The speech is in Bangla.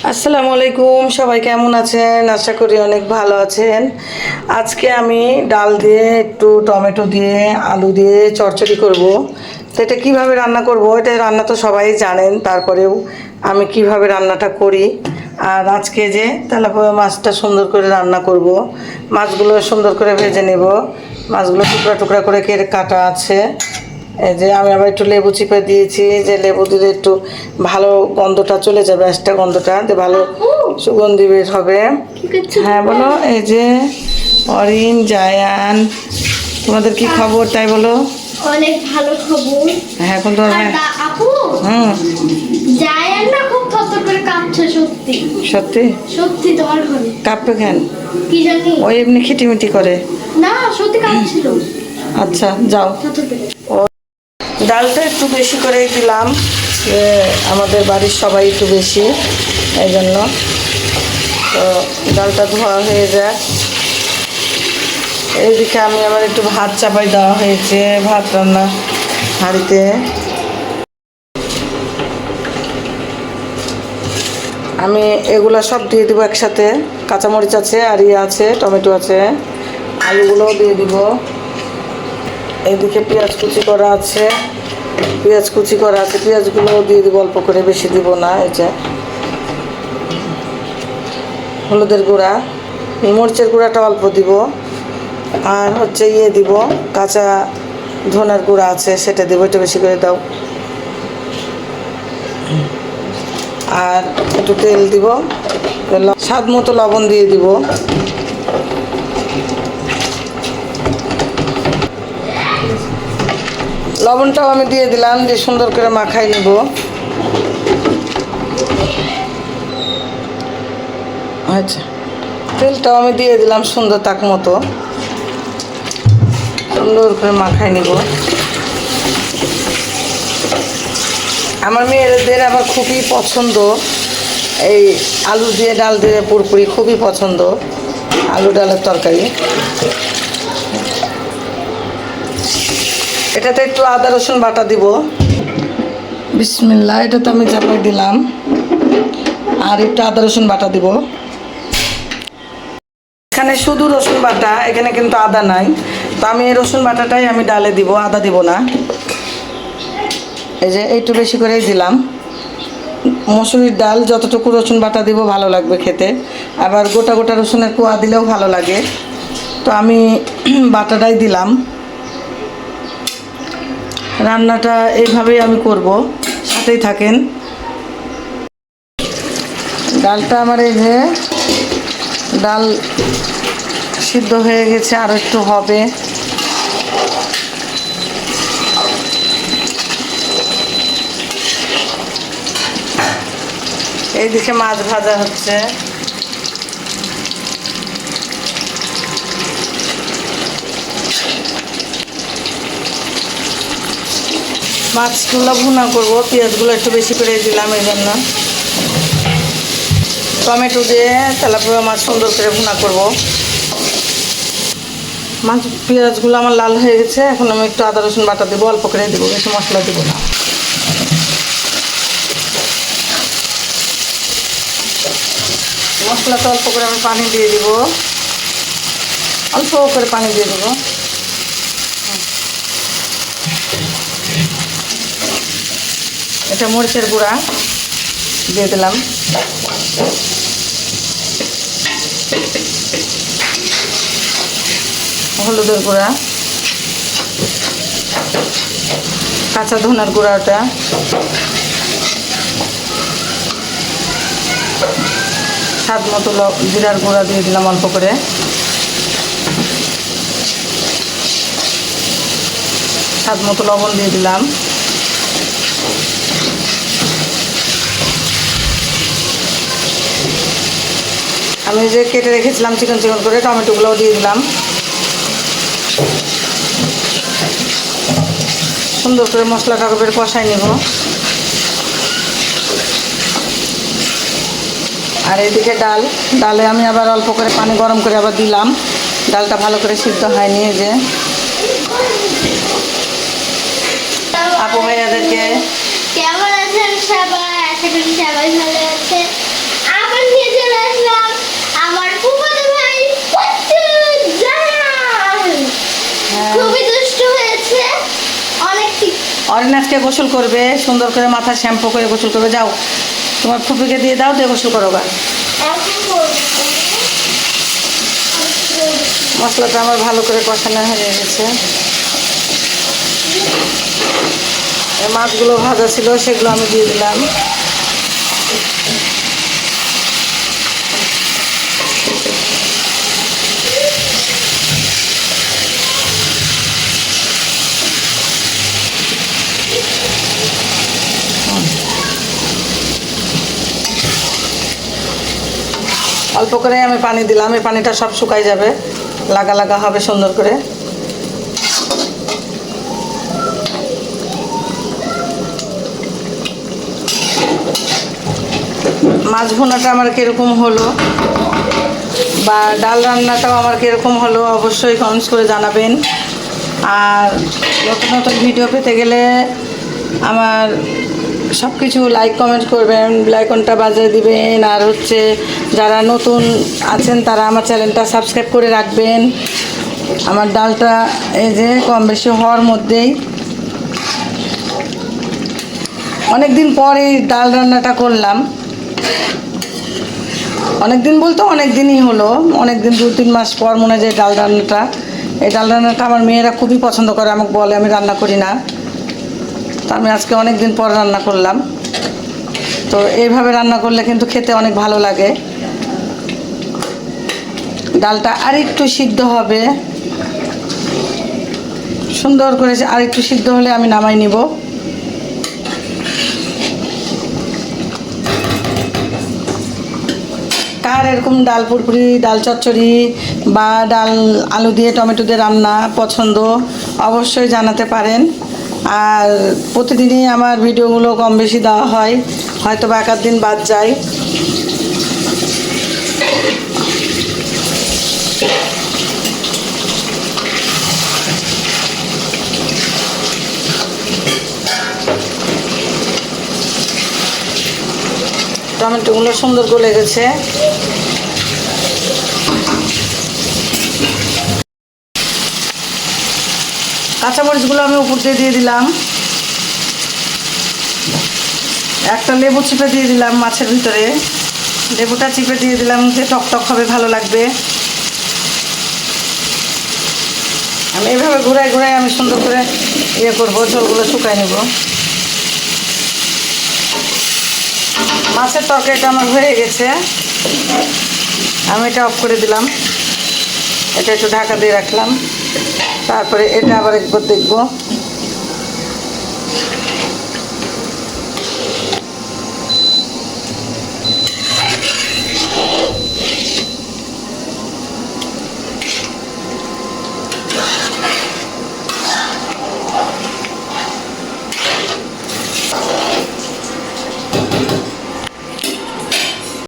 আসসালামু আলাইকুম, সবাই কেমন আছেন? আশা করি অনেক ভালো আছেন। আজকে আমি ডাল দিয়ে একটু টমেটো দিয়ে আলু দিয়ে চচ্চড়ি করব। তো এটা কীভাবে রান্না করব, এটা রান্না তো সবাই জানেন, তারপরেও আমি কিভাবে রান্নাটা করি। আর আজকে যে তেলাপিয়া মাছটা সুন্দর করে রান্না করব। মাছগুলো সুন্দর করে ভেজে নেব। মাছগুলো টুকরা টুকরা করে কেটে কাটা আছে। এই যে আমি আবার একটু লেবু চিপে দিয়েছি, যে লেবু দিলে একটু ভালো গন্ধটা চলে যাবে, একটা গন্ধটা দিয়ে ভালো সুগন্ধি বের হবে। হ্যাঁ বলো। এই যে অরিন, জায়ান, তোমাদের কি খবর তাই বলো? অনেক ভালো খবর। হ্যাঁ এখন তো আপু জায়ান না খুব থরথর করে কাঁপছে। সত্যি সত্যি সত্যি তোমার ঘরে কাঁপবে কেন? কি জানি, ওই এমনি খিটিমিটি করে। না সত্যি কাঁপছিল। আচ্ছা যাও। থরথর করে। ডালটা একটু বেশি করেই দিলাম, যে আমাদের বাড়ির সবাই একটু বেশি, এই জন্য। তো ডালটা ধোয়া হয়ে যায়। এইদিকে আমি আবার একটু ভাত চাপাই দেওয়া হয়েছে, ভাত রান্না হাঁড়িতে। আমি এগুলা সব দিয়ে দেবো একসাথে। কাঁচামরিচ আছে, আর ইয়ে আছে, টমেটো আছে, আলুগুলোও দিয়ে দিব। এইদিকে পেঁয়াজ কুচি করা আছে, পেঁয়াজগুলোও দিয়ে দিব অল্প করে, বেশি দিব না। এই যে হলুদের গুঁড়া, মরিচের গুঁড়াটা অল্প দিব, আর হচ্ছে ইয়ে দিব, কাঁচা ধনের গুঁড়া আছে সেটা দিব, একটু বেশি করে দাও। আর একটু তেল দিব, স্বাদ মতো লবণ দিয়ে দিব। লবণটাও আমি দিয়ে দিলাম, দিয়ে সুন্দর করে মাখাই নেব। আচ্ছা, তেলটাও আমি দিয়ে দিলাম সুন্দর তাক মতো, সুন্দর করে মাখাই নিব। আমার মেয়েদের আবার খুবই পছন্দ এই আলু দিয়ে ডাল দিয়ে পুরপুরি, খুবই পছন্দ আলু ডালের তরকারি। এটাতে একটু আদা রসুন বাটা দিব। বিসমিল্লাহ, এটা তো আমি চাপাই দিলাম, আর একটু আদা রসুন বাটা দিব। এখানে শুধু রসুন বাটা, এখানে কিন্তু আদা নাই, তো আমি এই রসুন বাটাটাই আমি ডালে দিব, আদা দিব না। এই যে একটু বেশি করেই দিলাম। মসুরির ডাল যতটুকু রসুন বাটা দিব ভালো লাগবে খেতে, আবার গোটা গোটা রসুনের কোয়া দিলেও ভালো লাগে, তো আমি বাটাটাই দিলাম। রান্নাটা এইভাবেই আমি করব, সাথেই থাকেন। ডালটা আমার এই যে ডাল সিদ্ধ হয়ে গেছে, আর একটু হবে। এইদিকে মাছ ভাজা হচ্ছে। মাছগুলো ভুনা করব, পেঁয়াজগুলো একটু বেশি করে দিলাম এই জন্য। টমেটো দিয়ে তেলাপিয়া মাছ সুন্দর করে ভুনা করব। মাছ পেঁয়াজগুলো আমার লাল হয়ে গেছে, এখন আমি একটু আদা রসুন বাটা দেবো, অল্প করে দেবো, বেশি মশলা দেবো না। মশলাটা অল্প করে আমি পানি দিয়ে দিব, অল্প করে পানি দিয়ে দেবো। এটা মরিচের গুঁড়া দিয়ে দিলাম, হলুদের গুঁড়া, কাঁচা ধনের গুঁড়া, ওটা স্বাদ মতো জিরার গুঁড়া দিয়ে দিলাম অল্প করে। স্বাদ মতো লবণ দিয়ে দিলাম। আমি যে কেটে রেখেছিলাম চিকন চিকন করে টমেটোগুলোও দিয়ে দিলাম। সুন্দর করে মশলাটা বের কষাই নেব। আর এদিকে ডালে আমি আবার অল্প করে পানি গরম করে আবার দিলাম, ডালটা ভালো করে সিদ্ধ হয়নি। এই যে আপু ভাইয়াদেরকে কেমন আছেন সবাই? আশা করি সবাই ভালো আছে। অরিন আজকে গোসল করবে, সুন্দর করে মাথা শ্যাম্পু করে গোসল করবে। যাও তোমার ফুপিকে দিয়ে দাও, দিয়ে গোসল করো গা। মশলাটা আমার ভালো করে কষানো হয়ে গেছে। এই মাছগুলো ভাজা ছিল, সেগুলো আমি দিয়ে দিলাম। অল্প করে আমি পানি দিলাম, এই পানিটা সব শুকাই যাবে, লাগা লাগা হবে সুন্দর করে। মাছ ভুনাটা আমার কীরকম হলো বা ডাল রান্নাটাও আমার কীরকম হলো অবশ্যই কমেন্টস করে জানাবেন। আর নতুন নতুন ভিডিও পেতে গেলে আমার সব কিছু লাইক কমেন্ট করবেন, বেলাইকনটা বাজিয়ে দিবেন। আর হচ্ছে যারা নতুন আছেন তারা আমার চ্যানেলটা সাবস্ক্রাইব করে রাখবেন। আমার ডালটা এই যে কম বেশি হওয়ার মধ্যেই, অনেক দিন পর এই ডাল রান্নাটা করলাম। অনেক দিন বলতে অনেক দিনই হলো, অনেক দিন 2-3 মাস পর মনে হয় যে ডাল রান্নাটা, এই ডাল রান্নাটা আমার মেয়েরা খুবই পছন্দ করে, আমাকে বলে আমি রান্না করি না। তো আমি আজকে অনেক দিন পর রান্না করলাম। তো এইভাবে রান্না করলে কিন্তু খেতে অনেক ভালো লাগে। ডালটা আরেকটু সিদ্ধ হবে, সুন্দর করে আরেকটু সিদ্ধ হলে আমি নামাই নিব। কার এরকম ডাল পুরপুরি, ডাল চচ্চড়ি বা ডাল আলু দিয়ে টমেটো দিয়ে রান্না পছন্দ অবশ্যই জানাতে পারেন। আর প্রতিদিনই আমার ভিডিওগুলো কম বেশি দেওয়া হয়, হয়তো বা 1-8 দিন বাদ যায়। টমেটোগুলো সুন্দর গলে গেছে। কাঁচামরিচগুলো আমি উপর দিয়ে দিলাম। একটা লেবু চিপে দিয়ে দিলাম মাছের ভিতরে, লেবুটা চিপে দিয়ে দিলাম যে টকটক হবে, ভালো লাগবে। আমি এইভাবে ঘুরাই ঘুরাই আমি সুন্দর করে ইয়ে করবো, ঝোলগুলো শুকাই নেব। মাছের তরকারিটা আমার হয়ে গেছে, আমি এটা অফ করে দিলাম। এটা একটু ঢাকা দিয়ে রাখলাম, তারপরে এটা আবার একবার দেখবো।